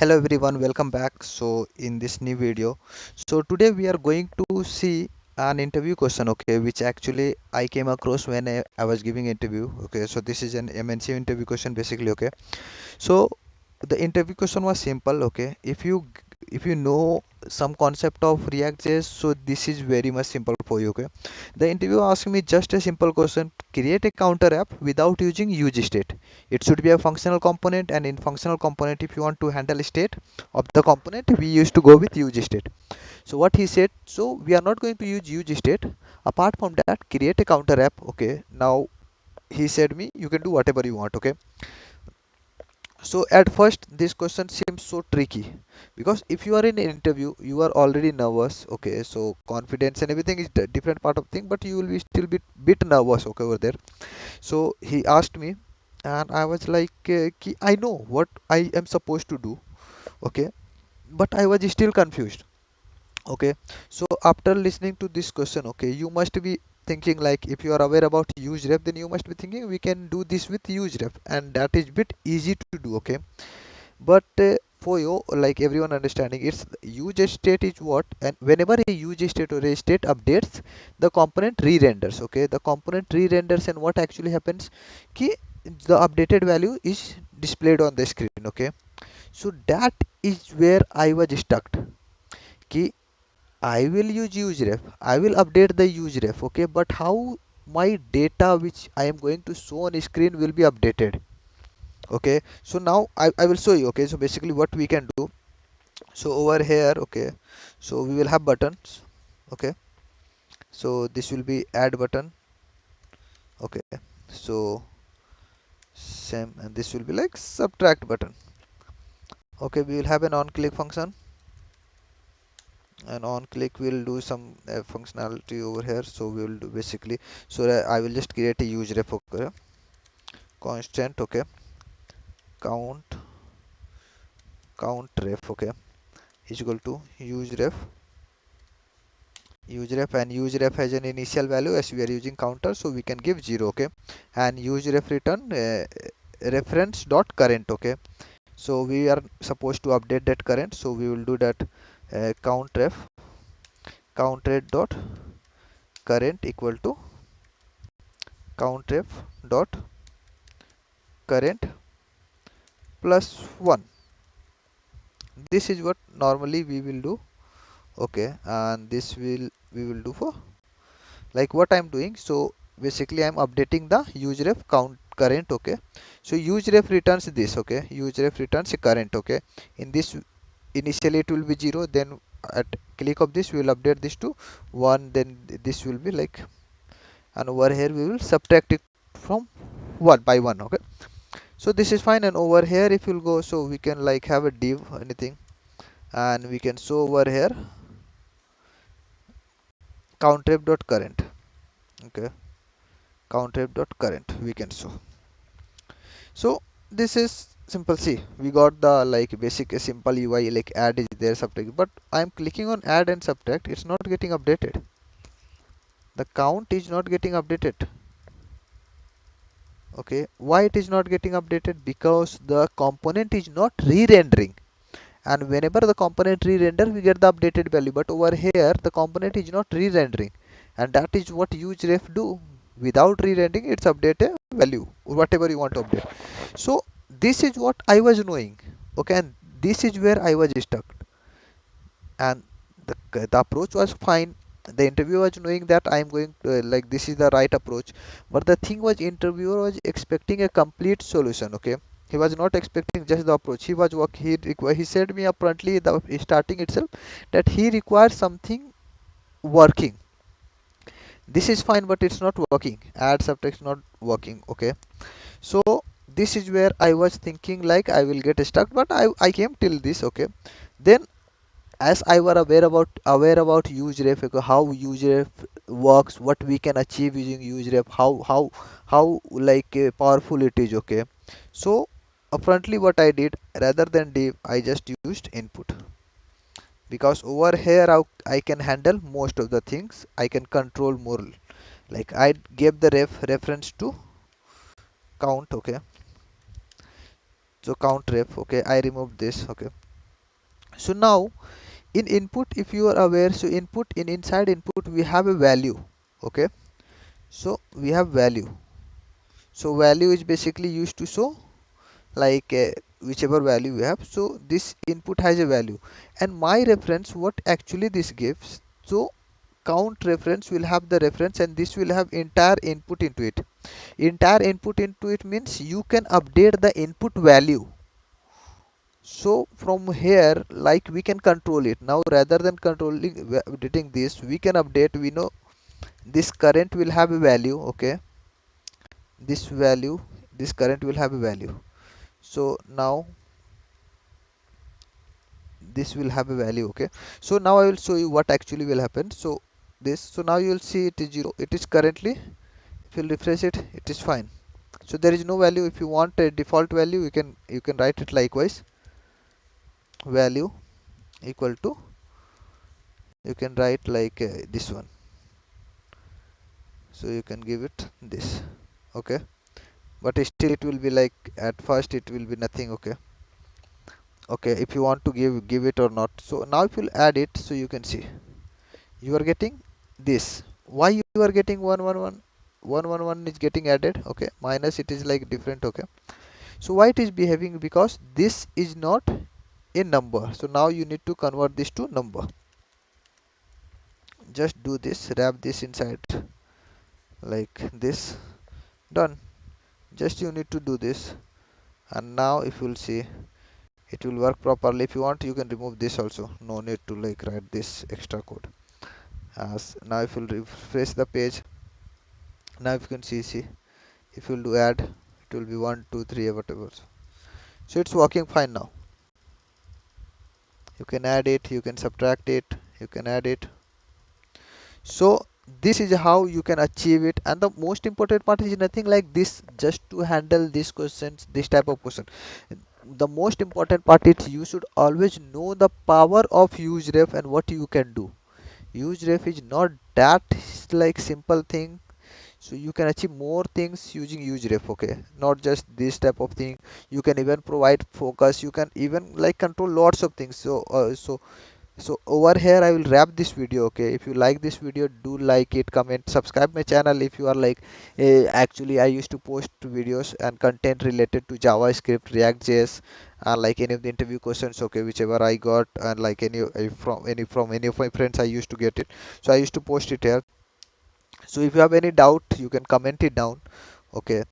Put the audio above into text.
Hello everyone, welcome back. So in this new video, so today we are going to see an interview question, okay, which actually I came across when I was giving interview. Okay, so this is an MNC interview question basically, okay. So the interview question was simple, okay. If you know some concept of React.js, so this is very much simple for you, okay. The interview asked me just a simple question: create a counter app without using useState. It should be a functional component, and in functional component, if you want to handle state of the component, we used to go with useState. So what he said, so we are not going to use useState. Apart from that, create a counter app, okay. Now he said me you can do whatever you want, okay. So at first this question seems so tricky because if you are in an interview you are already nervous, okay, so confidence and everything is different part of thing, but you will be still bit nervous, okay, over there. So he asked me and I was like I know what I am supposed to do, okay, but I was still confused. Okay, so after listening to this question, okay, you must be thinking like if you are aware about useRef, then you must be thinking we can do this with useRef, and that is bit easy to do, okay. But for you, like everyone understanding, it's use state is what, and whenever a use state or a state updates, the component re-renders. Okay, the component re-renders, and what actually happens? Ki the updated value is displayed on the screen. Okay, so that is where I was stuck. Ki I will use useref, I will update the useref. Okay, but how my data which I am going to show on screen will be updated? Okay, so now I will show you. Okay, so basically what we can do, so over here, okay, so we will have buttons, okay, so this will be add button, okay, so same, and this will be like subtract button. Okay, we will have an on click function, and on click will do some functionality over here. So we will do basically, so I will just create a use ref, okay, constant, okay, count ref, okay, is equal to useRef, and useRef has an initial value as we are using counter, so we can give 0, okay, and useRef return reference dot current, okay, so we are supposed to update that current, so we will do that count ref dot current equal to count ref dot current plus 1. This is what normally we will do, okay, and this will we will do for like what I'm doing. So basically I'm updating the useref count current, okay, so useref returns this, okay, useref returns a current, okay, in this initially it will be 0, then at click of this we will update this to 1, then this will be like, and over here we will subtract it from 1 by 1, okay, so this is fine. And over here if you'll go, so we can like have a div anything, and we can show over here countref dot current, okay, countref dot current we can show. So this is simple. See, we got the like basic simple UI, like add is there, subtract, but I'm clicking on add and subtract, it's not getting updated. The count is not getting updated. Okay, why it is not getting updated? Because the component is not re-rendering, and whenever the component re-render we get the updated value, but over here the component is not re-rendering, and that is what useRef do. Without re-rendering, it's update a value whatever you want to update. So this is what I was knowing, okay, and this is where I was stuck, and the approach was fine. The interviewer was knowing that I am going to, like this is the right approach, but the thing was interviewer was expecting a complete solution, okay. He was not expecting just the approach. He was work he said me apparently the starting itself that he requires something working. This is fine, but it's not working. Add subtext not working, okay. So this is where I was thinking like I will get stuck, but I came till this, okay. Then as I were aware about useref, okay, how useref works, what we can achieve using useref, how like powerful it is, okay. So apparently what I did, rather than div, I just used input, because over here I can handle most of the things. I can control more, like I gave the reference to count, okay, so count ref, okay, I removed this, okay, So now in input, if you are aware, so input, in inside input we have a value. Okay, so we have value. So value is basically used to show like whichever value we have. So this input has a value, and my reference, what actually this gives, so count reference will have the reference, and this will have entire input into it. Entire input into it means you can update the input value. So from here, like, we can control it now. Rather than controlling updating this, we can update. We know this current will have a value. Okay, this value, this current will have a value. So now this will have a value. Okay, so now I will show you what actually will happen. So this, so now you will see it is 0. It is currently, if you refresh it, it is fine. So there is no value. If you want a default value, you can write it likewise, value equal to, you can write like this one. So you can give it this. Okay, but still it will be like, at first it will be nothing. Okay, okay, if you want to give it or not. So now if you add it, so you can see you are getting this. Why you are getting 111 is getting added. Okay, minus, it is like different. Okay, so why it is behaving, because this is not a number. So now you need to convert this to number. Just do this, wrap this inside like this, done. Just you need to do this, and now if you'll see, it will work properly. If you want, you can remove this also, no need to like write this extra code. As now if you'll refresh the page, now if you can see, if you'll do add, it will be 1 2 3 whatever. So it's working fine now. You can add it, you can subtract it, you can add it. So this is how you can achieve it, and the most important part is nothing like this, just to handle these questions, this type of question. The most important part is you should always know the power of useRef and what you can do. Useref is not that like simple thing. So you can achieve more things using useref. Okay, not just this type of thing. You can even provide focus, you can even like control lots of things. So over here I will wrap this video. Okay, if you like this video, do like it, comment, subscribe my channel if you are like, actually I used to post videos and content related to JavaScript, React.js, and like any of the interview questions. Okay, whichever I got, and like any from any of my friends I used to get it, so I used to post it here. So if you have any doubt, you can comment it down. Okay,